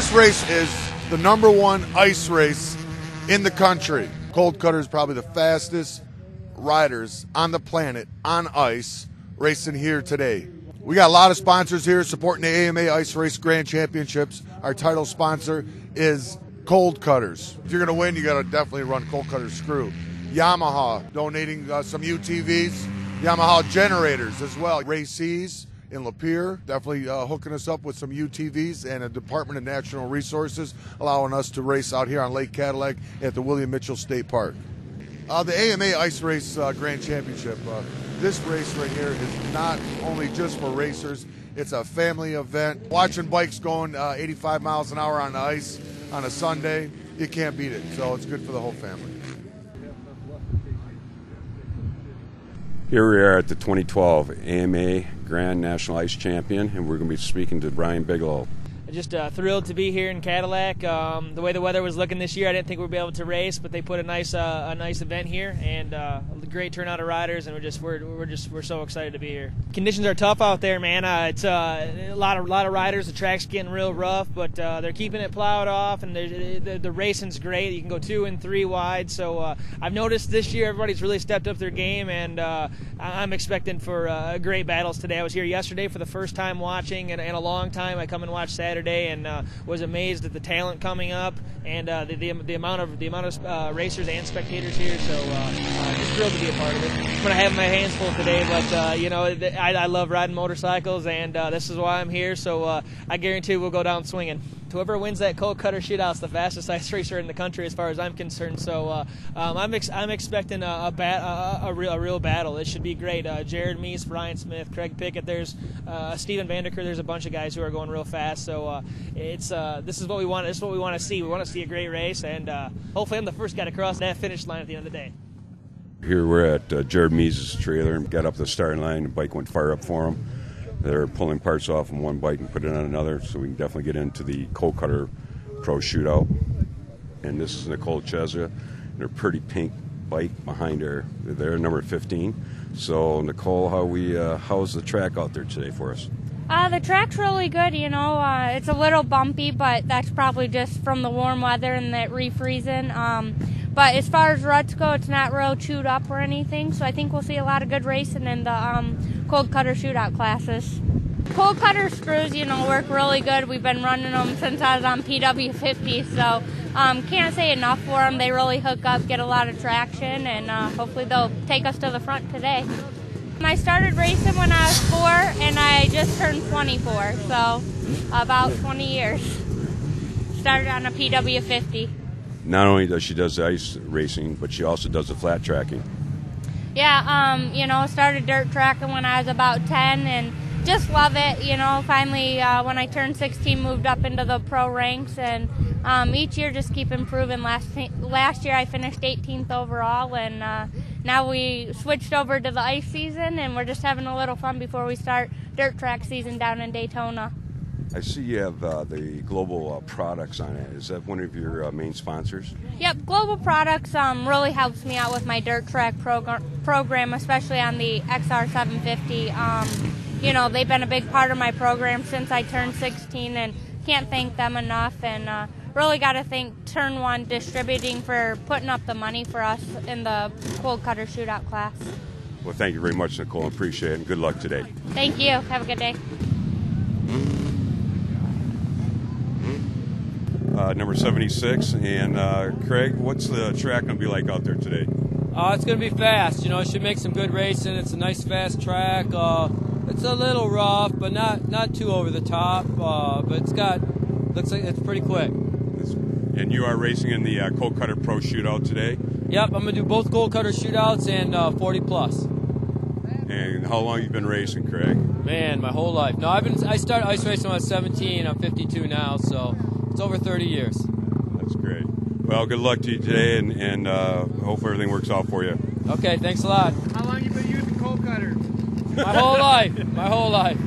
This race is the #1 ice race in the country. Kold Kutter is probably the fastest riders on the planet on ice racing here today. We got a lot of sponsors here supporting the AMA Ice Race Grand Championships. Our title sponsor is Kold Kutters. If you're going to win, you got to definitely run Kold Kutter Screw. Yamaha donating some UTVs, Yamaha generators as well. Racees in Lapeer definitely hooking us up with some UTVs, and a Department of Natural Resources allowing us to race out here on Lake Cadillac at the William Mitchell State Park. The AMA Ice Race Grand Championship. This race right here is not only just for racers, it's a family event. Watching bikes going 85 miles an hour on the ice on a Sunday, you can't beat it. So it's good for the whole family. Here we are at the 2012 AMA Grand National Ice Champion, and we're going to be speaking to Brian Bigelow. Just thrilled to be here in Cadillac. The way the weather was looking this year, I didn't think we'd be able to race, but they put a nice event here, and a great turnout of riders, and we're so excited to be here. Conditions are tough out there, man. It's a lot of riders. The track's getting real rough, but they're keeping it plowed off, and the racing's great. You can go 2 and 3 wide. So I've noticed this year everybody's really stepped up their game, and I'm expecting for great battles today. I was here yesterday for the first time watching in a long time. I come and watch Saturday, and was amazed at the talent coming up, and the amount of racers and spectators here. So just thrilled to be a part of it. I'm gonna have my hands full today, but I love riding motorcycles, and this is why I'm here. So I guarantee we'll go down swinging. Whoever wins that Kold Kutter Shootout is the fastest ice racer in the country, as far as I'm concerned. So I'm expecting a real battle. It should be great. Jared Meese, Brian Smith, Craig Pickett. There's Steven Vanderker. There's a bunch of guys who are going real fast. So this is what we want. This is what we want to see. We want to see a great race, and hopefully I'm the first guy to cross that finish line at the end of the day. Here we're at Jared Meese's trailer, and got up the starting line. The bike went fire up for him. They're pulling parts off from one bike and put it on another, so we can definitely get into the Kold Kutter Pro Shootout. And this is Nicole Chesra, and her pretty pink bike behind her. They're number 15. So Nicole, how's the track out there today for us? The track's really good, it's a little bumpy, but that's probably just from the warm weather and the refreezing. But as far as ruts go, it's not real chewed up or anything, so I think we'll see a lot of good racing in the Kold Kutter Shootout classes. Kold Kutter screws, work really good. We've been running them since I was on PW50, so can't say enough for them. They really hook up, get a lot of traction, and hopefully they'll take us to the front today. I started racing when I was 4, and I just turned 24, so about 20 years. Started on a PW50. Not only does she does ice racing, but she also does the flat tracking. Yeah, started dirt tracking when I was about 10, and just love it. Finally, when I turned 16, moved up into the pro ranks, and each year just keep improving. Last year I finished 18th overall, and now we switched over to the ice season, and we're just having a little fun before we start dirt track season down in Daytona. I see you have the Global Products on it. Is that one of your main sponsors? Yep, Global Products really helps me out with my dirt track program, especially on the XR750. They've been a big part of my program since I turned 16, and can't thank them enough. And really got to thank Turn 1 Distributing for putting up the money for us in the Kold Kutter Shootout class. Well, thank you very much, Nicole. Appreciate it, and good luck today. Thank you. Have a good day. Number 76, and Craig, what's the track going to be like out there today? It's going to be fast. It should make some good racing. It's a nice fast track. It's a little rough, but not too over the top. But looks like it's pretty quick. And you are racing in the Kold Kutter Pro Shootout today? Yep, I'm going to do both Kold Kutter Shootouts and 40 plus. And how long have you been racing, Craig? Man, my whole life. No, I started ice racing when I was 17. I'm 52 now, so it's over 30 years. That's great. Well, good luck to you today, and hope everything works out for you. Okay, thanks a lot. How long you been using Kold Kutter? My whole life. My whole life.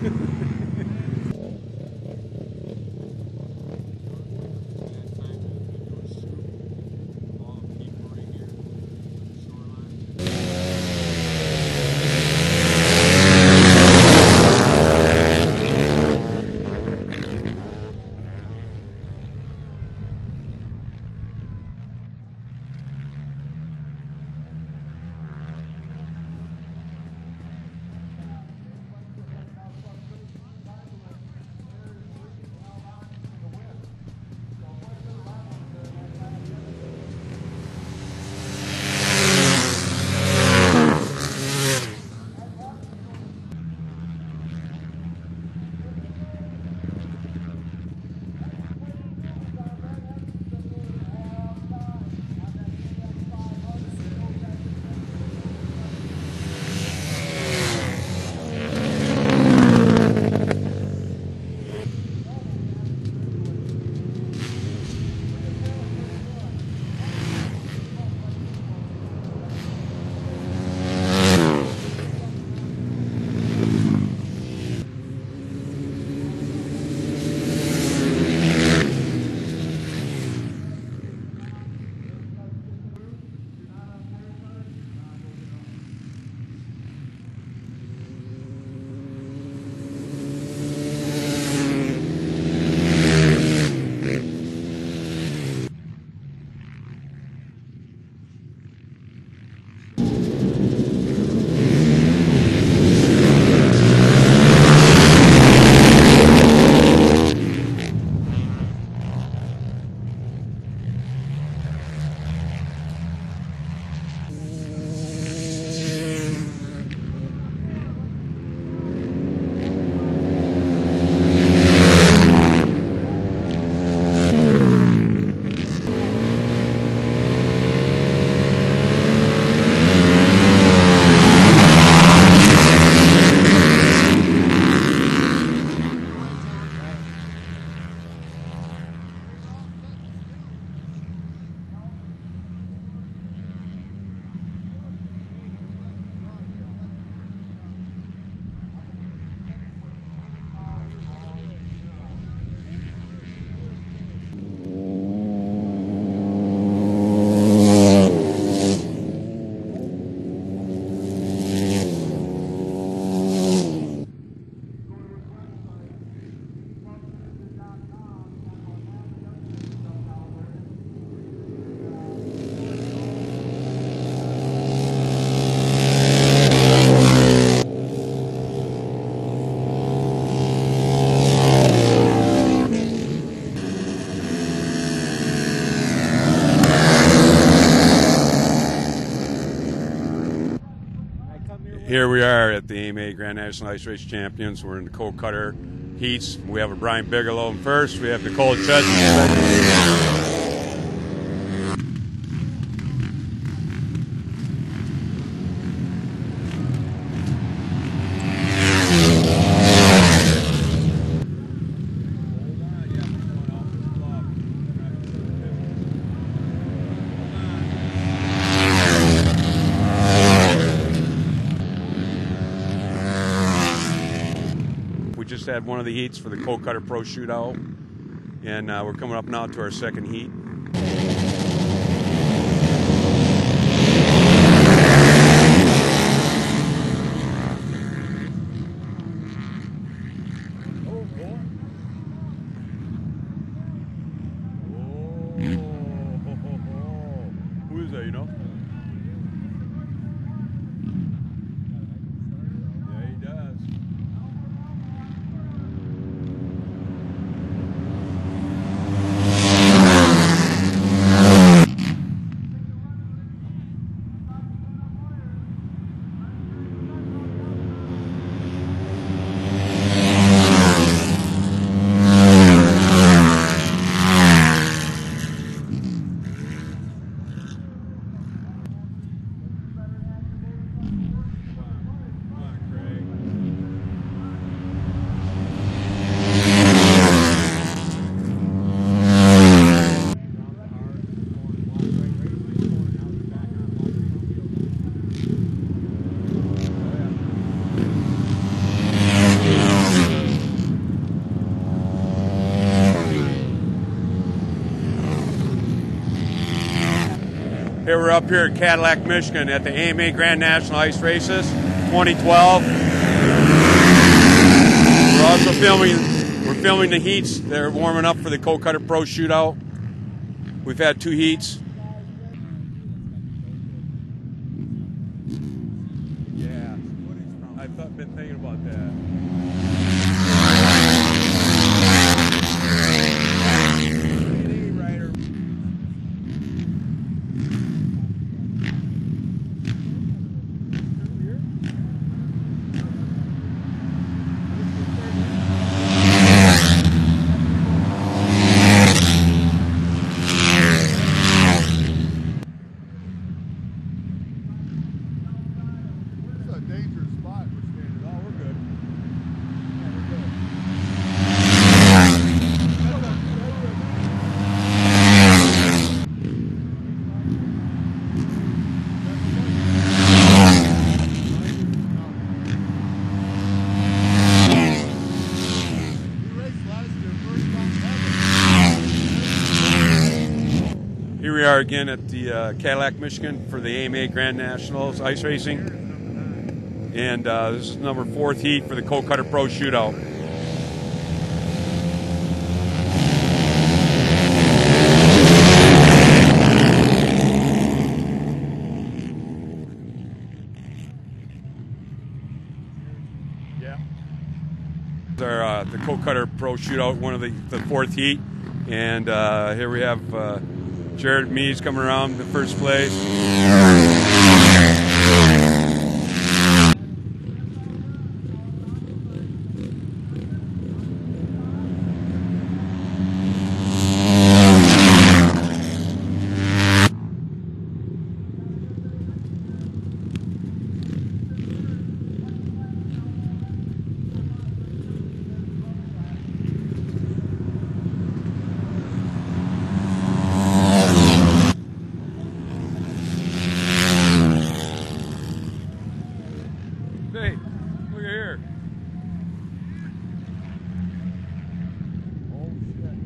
Here we are at the AMA Grand National Ice Race Champions. We're in the Kold Kutter heats. We have a Brian Bigelow in first. We have the Kold Shootout. We just had one of the heats for the Kold Kutter Pro Shootout, and we're coming up now to our second heat. Who is that, you know? Yeah, he does. Here we're up here at Cadillac, Michigan at the AMA Grand National Ice Races 2012. We're also filming the heats. They're warming up for the Kold Kutter Pro Shootout. We've had 2 heats. Yeah, I've been thinking about that. Dangerous spot. We're standing. Oh, we're good. Here we are again at the Cadillac, Michigan for the AMA Grand Nationals Ice Racing. And this is number 4th heat for the Kold Kutter Pro Shootout. Yeah. The Kold Kutter Pro Shootout, one of the 4th heat. And here we have Jared Mees coming around in first place. Hey, look at here. Oh, shit.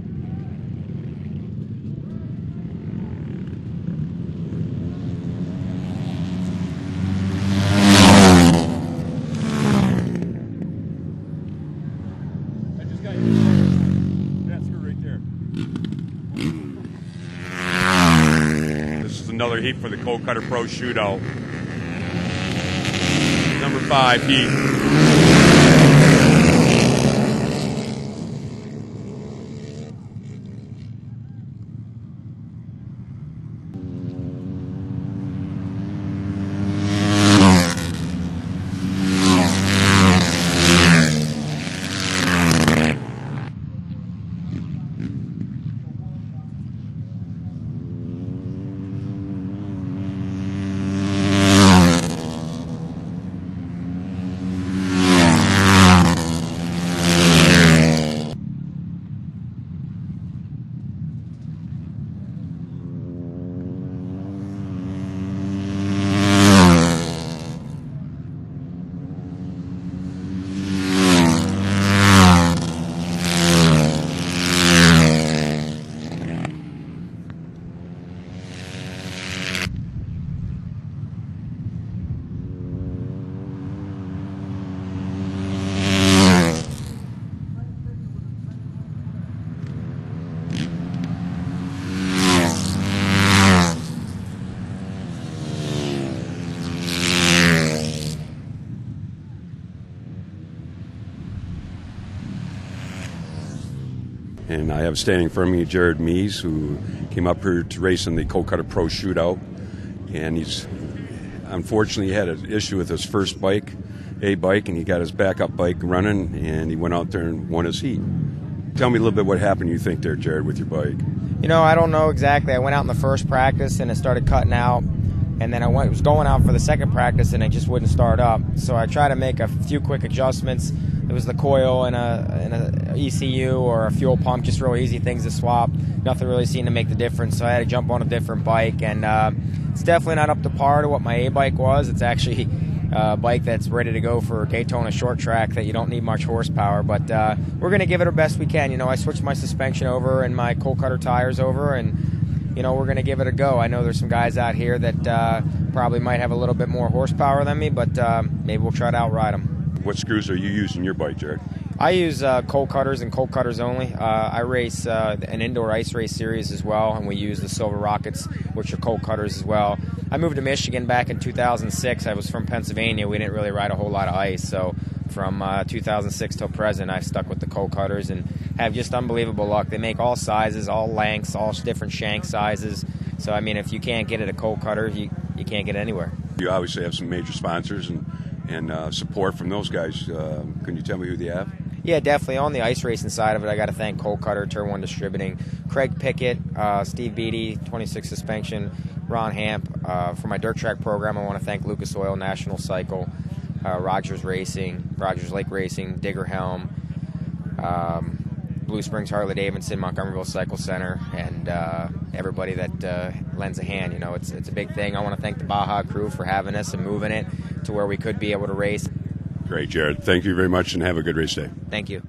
I just got you. That's her right there. This is another heat for the Kold Kutter Pro Shootout. Number 5 heat. And I have standing in front of me Jared Mees, who came up here to race in the Kold Kutter Pro Shootout. And he's unfortunately had an issue with his first bike, and he got his backup bike running, and he went out there and won his heat. Tell me a little bit what happened, you think, there, Jared, with your bike. You know, I don't know exactly. I went out in the first practice, and it started cutting out. And then was going out for the second practice, and it just wouldn't start up. So I tried to make a few quick adjustments. It was the coil and a ECU or a fuel pump, just real easy things to swap. Nothing really seemed to make the difference, so I had to jump on a different bike. And it's definitely not up to par to what my A bike was. It's actually a bike that's ready to go for Daytona short track that you don't need much horsepower. But we're going to give it our best we can. You know, I switched my suspension over and my Kold Kutter tires over, and you know, we're going to give it a go. I know there's some guys out here that probably might have a little bit more horsepower than me, but maybe we'll try to outride them. What screws are you using your bike, Jared? I use Kold Kutters and Kold Kutters only. I race an indoor ice race series as well, and we use the Silver Rockets, which are Kold Kutters as well. I moved to Michigan back in 2006. I was from Pennsylvania. We didn't really ride a whole lot of ice, so from 2006 till present, I've stuck with the Kold Kutters and have just unbelievable luck. They make all sizes, all lengths, all different shank sizes. So, I mean, if you can't get it at Kold Kutter, you can't get it anywhere. You obviously have some major sponsors and support from those guys. Can you tell me who they have? Yeah, definitely. On the ice racing side of it, I got to thank Kold Kutter, Turn 1 Distributing, Craig Pickett, Steve Beatty, 26 Suspension, Ron Hamp. For my dirt track program, I want to thank Lucas Oil, National Cycle, Rogers Racing, Rogers Lake Racing, Digger Helm, Blue Springs Harley Davidson, Montgomeryville Cycle Center, and everybody that lends a hand. You know, it's a big thing. I want to thank the Baja crew for having us and moving it to where we could be able to race. Great, Jared. Thank you very much, and have a good race day. Thank you.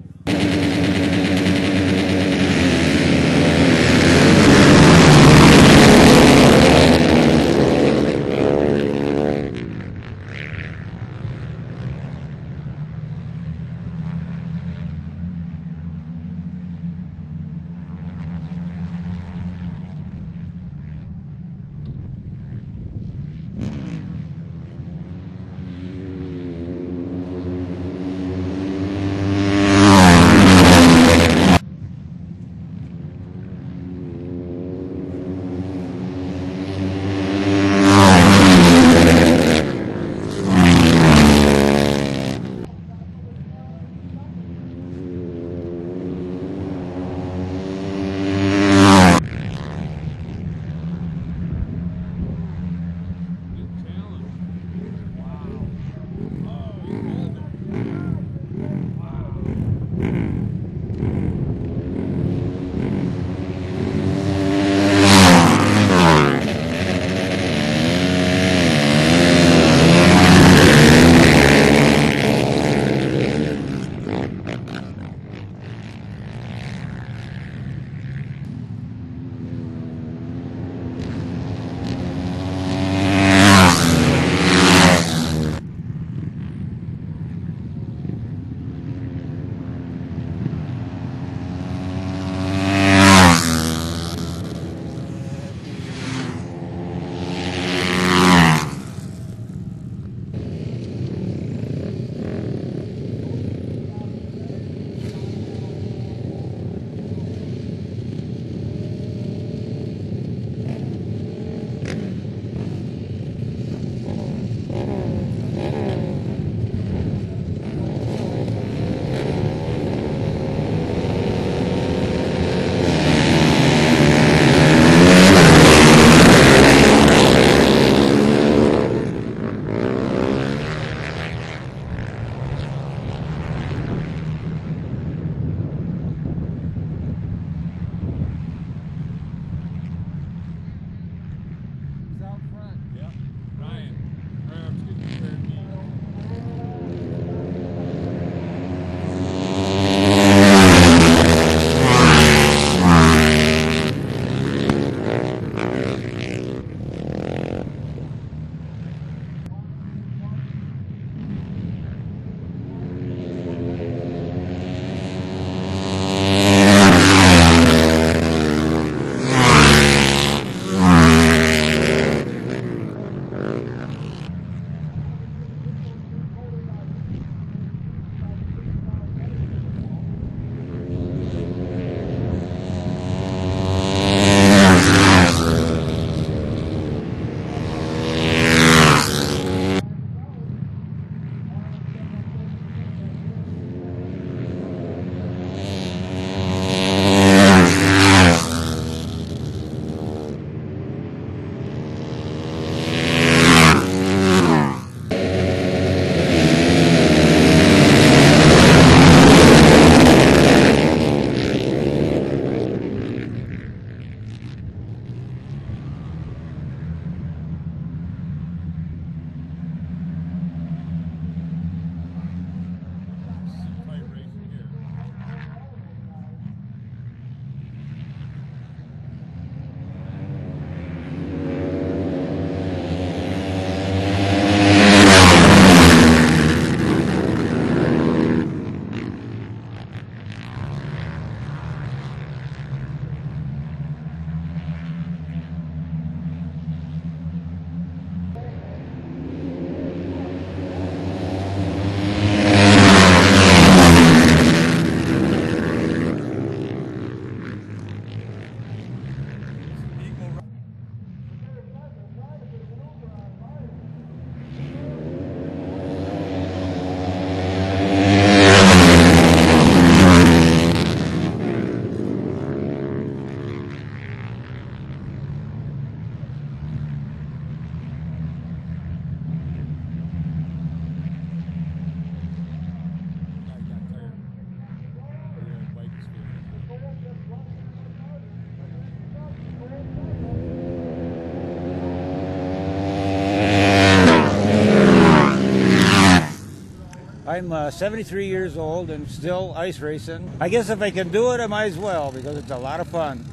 I'm 73 years old and still ice racing. I guess if I can do it, I might as well because it's a lot of fun.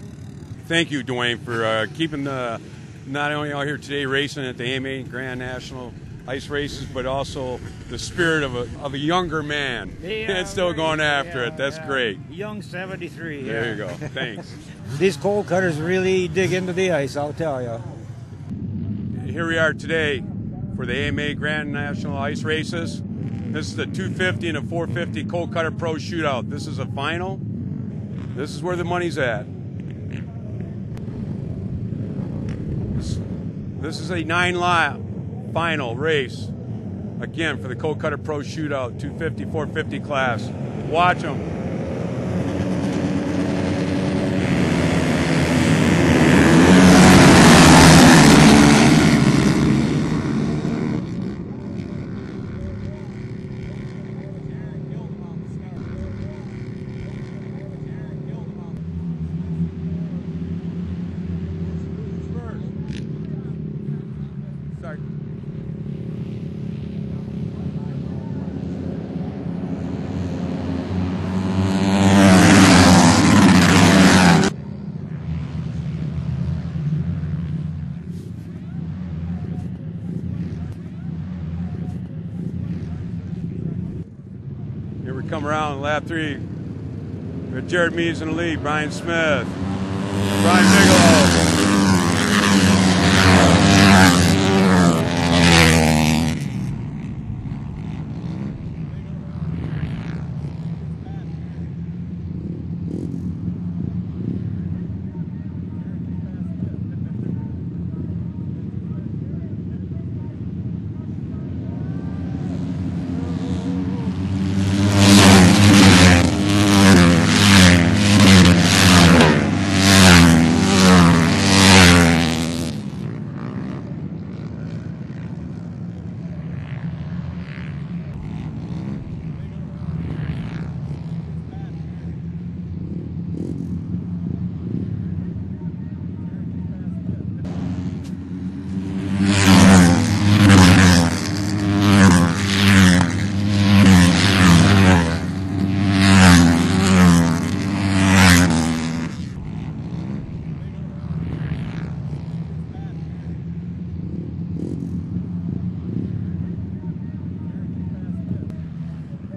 Thank you, Dwayne, for keeping not only out here today racing at the AMA Grand National Ice Races, but also the spirit of a younger man. Yeah, and still going after yeah, it. That's yeah. great. Young 73. There yeah. you go. Thanks. These cold cutters really dig into the ice, I'll tell you. Here we are today for the AMA Grand National Ice Races. This is the 250 and a 450 Kold Kutter Pro Shootout. This is a final. This is where the money's at. This is a 9-lap final race, again, for the Kold Kutter Pro Shootout 250, 450 class. Watch them. Start. Here we come around lap 3 with Jared Mees in the lead, Brian Smith, Brian Bigelow.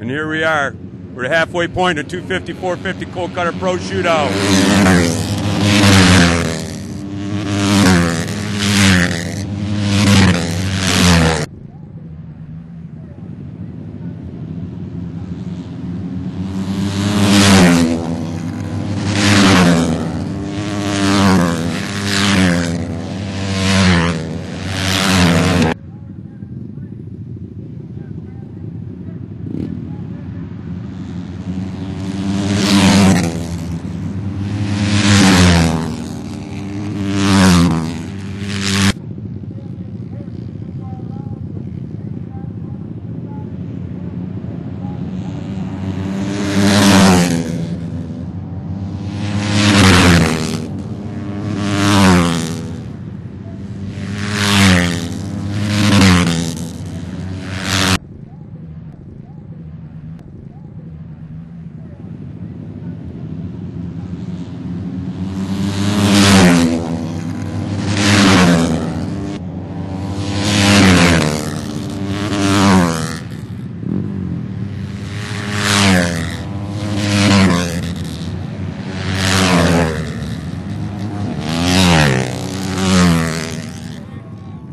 And here we are. We're at halfway point of 250, 450 Kold Kutter Pro Shootout.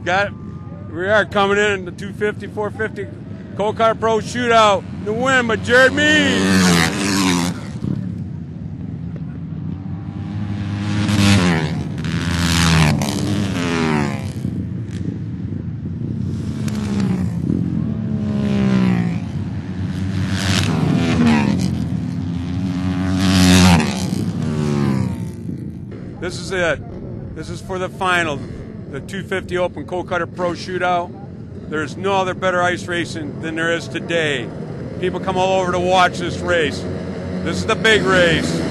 Got it. We are coming in the 250, 450 Kold Kutter Pro Shootout. The win by Jared Mees. This is it. This is for the final. The 250 Open Kold Kutter Pro Shootout. There's no other better ice racing than there is today. People come all over to watch this race. This is the big race.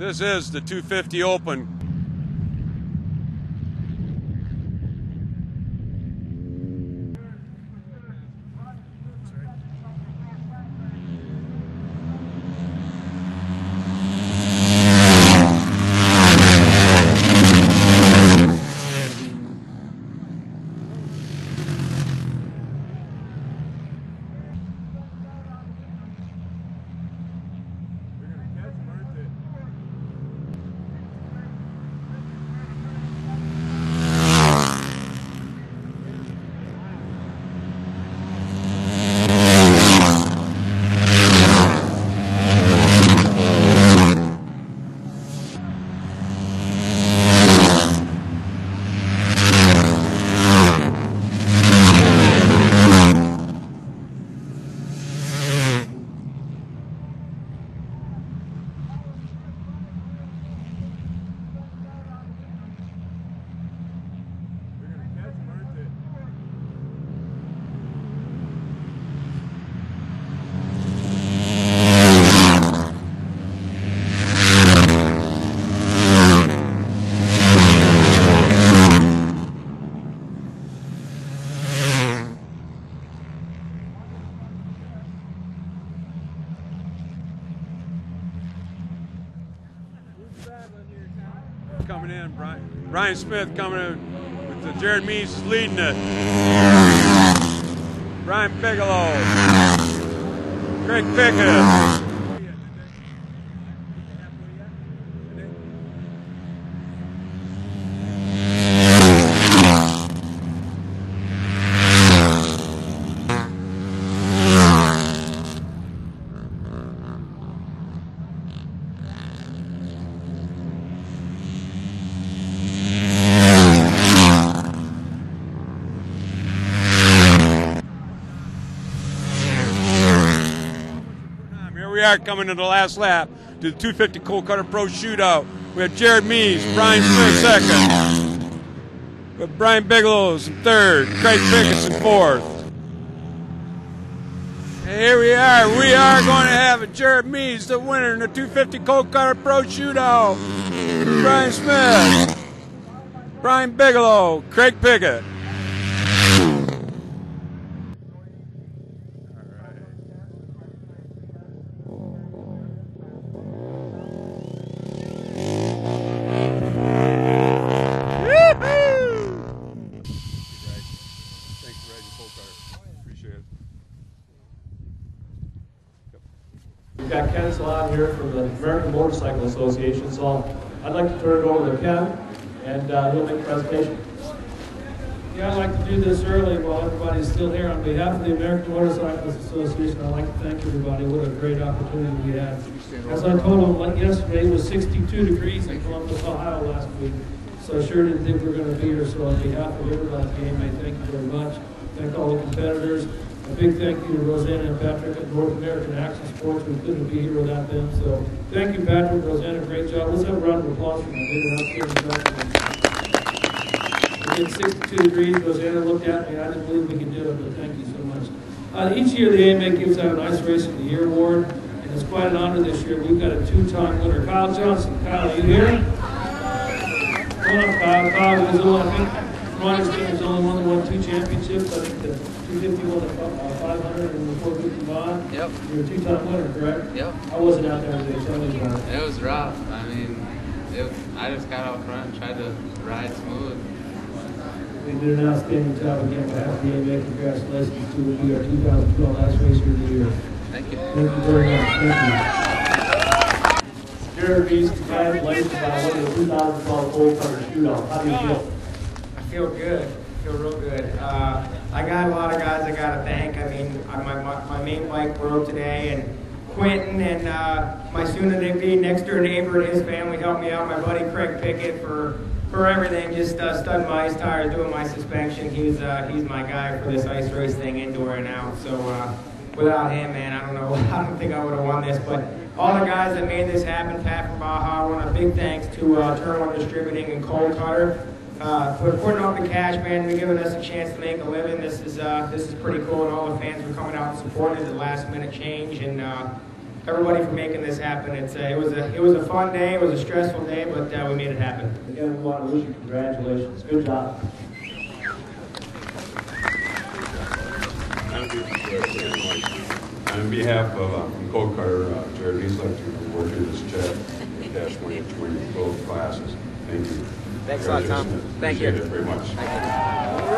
This is the 250 Open. Coming in, Brian Smith coming in with the Jared Mees leading it. Brian Bigelow, Craig Pickett. We are coming to the last lap to the 250 Kold Kutter Pro Shootout. We have Jared Mees, Brian Smith second. We have Brian Bigelow's in third, Craig Pickett's in fourth. And here we are. We are going to have Jared Mees, the winner in the 250 Kold Kutter Pro Shootout. Brian Smith, Brian Bigelow, Craig Pickett. We've got Ken Salon here from the American Motorcycle Association, so I'd like to turn it over to Ken, and he'll make a presentation. Yeah, I'd like to do this early while everybody's still here. On behalf of the American Motorcycle Association, I'd like to thank everybody. What a great opportunity we had. As I told them yesterday, it was 62 degrees in Columbus, Ohio last week, so I sure didn't think we were going to be here. So on behalf of everybody's game, I thank you very much. Thank all the competitors. A big thank you to Rosanna and Patrick at North American Action Sports. We couldn't be here without them. So thank you, Patrick, Rosanna, great job. Let's have a round of applause for them. They did an outstanding job. We did 62 degrees. Rosanna looked at me. I didn't believe we could do it, but thank you so much. Each year the AMA gives out an Ice Race of the Year award, and it's quite an honor this year. We've got a two-time winner, Kyle Johnson. Kyle, are you here? Come on up, Kyle. Kyle was the one, I think, from my understanding, was the only one that won 2 championships. I think the 250 won the 500 and the 450 bond. Yep. You're a two-time winner, correct? Yep. I wasn't out there today. Tell me about it. It was rough. I mean, I just got out front and tried to ride smooth. We did an outstanding job again. On behalf of the AMA, congratulations to you, our 2012 Ice Racer of the Year. Thank you. Thank you very much. Thank you. Jared Mees, congratulations on winning the 2012 Kold Kutter Shootout. How do you feel? I feel good. I feel real good. I got a lot of guys I got to thank. I mean, my main bike broke today, and Quentin and my soon-to-be next-door neighbor and his family helped me out. My buddy Craig Pickett for everything, just studding my ice tires, doing my suspension. He's my guy for this ice race thing, indoor and out. So without him, man, I don't know. I don't think I would have won this. But all the guys that made this happen, Pat from Baja, I want a big thanks to Turn 1 Distributing and Kold Kutter. For putting up the cash, man, and giving us a chance to make a living. This is pretty cool, and all the fans for coming out and supporting the last minute change. And everybody for making this happen. It was a fun day. It was a stressful day, but we made it happen. Again, we want to wish you congratulations. Good job. On behalf of Kold Kutter, Jared, he's like to award you this check, cash money to both classes. Thank you. Thanks a lot, Tom. Thank you. Appreciate it very much. Thank you.